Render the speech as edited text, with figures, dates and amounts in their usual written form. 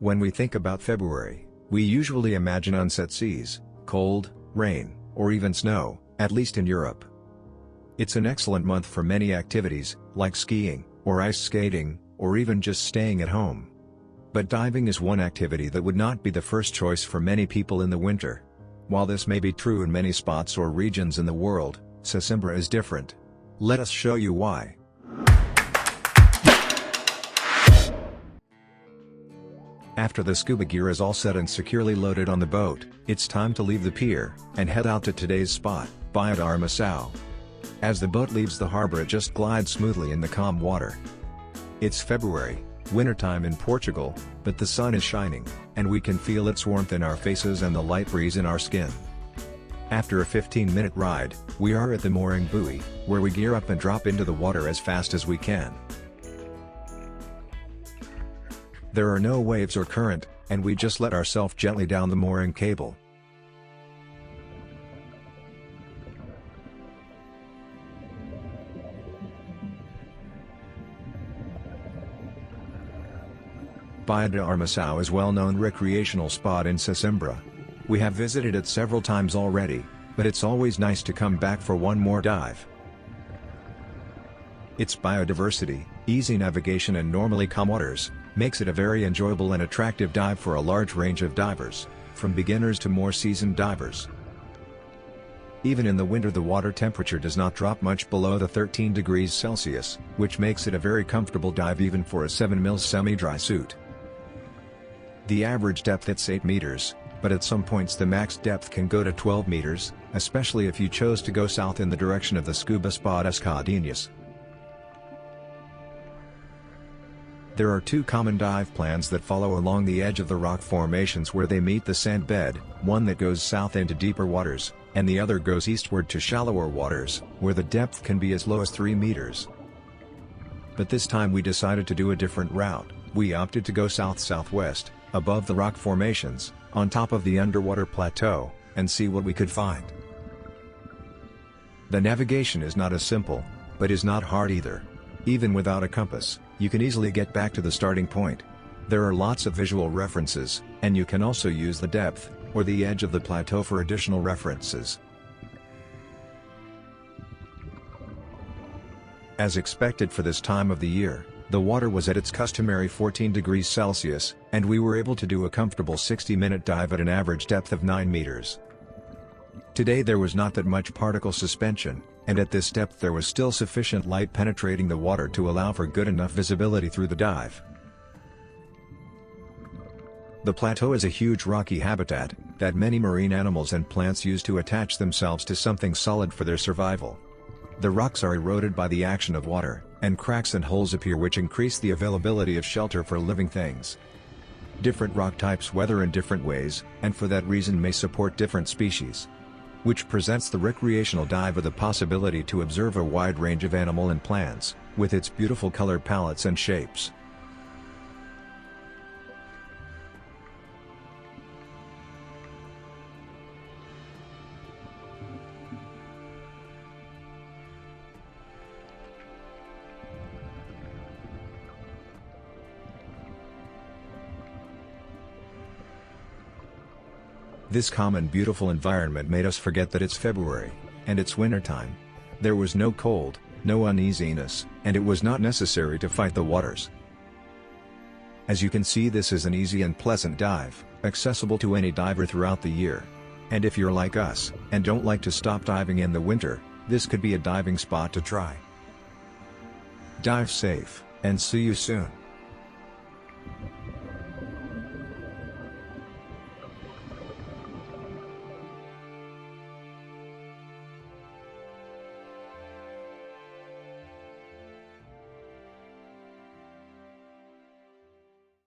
When we think about February, we usually imagine unset seas, cold, rain, or even snow, at least in Europe. It's an excellent month for many activities, like skiing, or ice skating, or even just staying at home. But diving is one activity that would not be the first choice for many people in the winter. While this may be true in many spots or regions in the world, Sesimbra is different. Let us show you why. After the scuba gear is all set and securely loaded on the boat, it's time to leave the pier, and head out to today's spot, Baía da Armação. As the boat leaves the harbor, it just glides smoothly in the calm water. It's February, wintertime in Portugal, but the sun is shining, and we can feel its warmth in our faces and the light breeze in our skin. After a 15-minute ride, we are at the mooring buoy, where we gear up and drop into the water as fast as we can. There are no waves or current, and we just let ourselves gently down the mooring cable. Baía da Armação is a well-known recreational spot in Sesimbra. We have visited it several times already, but it's always nice to come back for one more dive. Its biodiversity, easy navigation and normally calm waters, makes it a very enjoyable and attractive dive for a large range of divers, from beginners to more seasoned divers. Even in the winter, the water temperature does not drop much below the 13 degrees Celsius, which makes it a very comfortable dive even for a 7mm semi-dry suit. The average depth is 8 meters, but at some points the max depth can go to 12 meters, especially if you chose to go south in the direction of the Scuba Spot Escadinhas. There are two common dive plans that follow along the edge of the rock formations where they meet the sand bed, one that goes south into deeper waters, and the other goes eastward to shallower waters, where the depth can be as low as 3 meters. But this time we decided to do a different route. We opted to go south-southwest, above the rock formations, on top of the underwater plateau, and see what we could find. The navigation is not as simple, but is not hard either. Even without a compass, you can easily get back to the starting point. There are lots of visual references, and you can also use the depth, or the edge of the plateau for additional references. As expected for this time of the year, the water was at its customary 14 degrees Celsius, and we were able to do a comfortable 60-minute dive at an average depth of 9 meters. Today there was not that much particle suspension, and at this depth there was still sufficient light penetrating the water to allow for good enough visibility through the dive. The plateau is a huge rocky habitat that many marine animals and plants use to attach themselves to something solid for their survival. The rocks are eroded by the action of water, and cracks and holes appear which increase the availability of shelter for living things. Different rock types weather in different ways, and for that reason may support different species, which presents the recreational dive with the possibility to observe a wide range of animal and plants, with its beautiful color palettes and shapes. This calm and beautiful environment made us forget that it's February, and it's wintertime. There was no cold, no uneasiness, and it was not necessary to fight the waters. As you can see, this is an easy and pleasant dive, accessible to any diver throughout the year. And if you're like us, and don't like to stop diving in the winter, this could be a diving spot to try. Dive safe, and see you soon.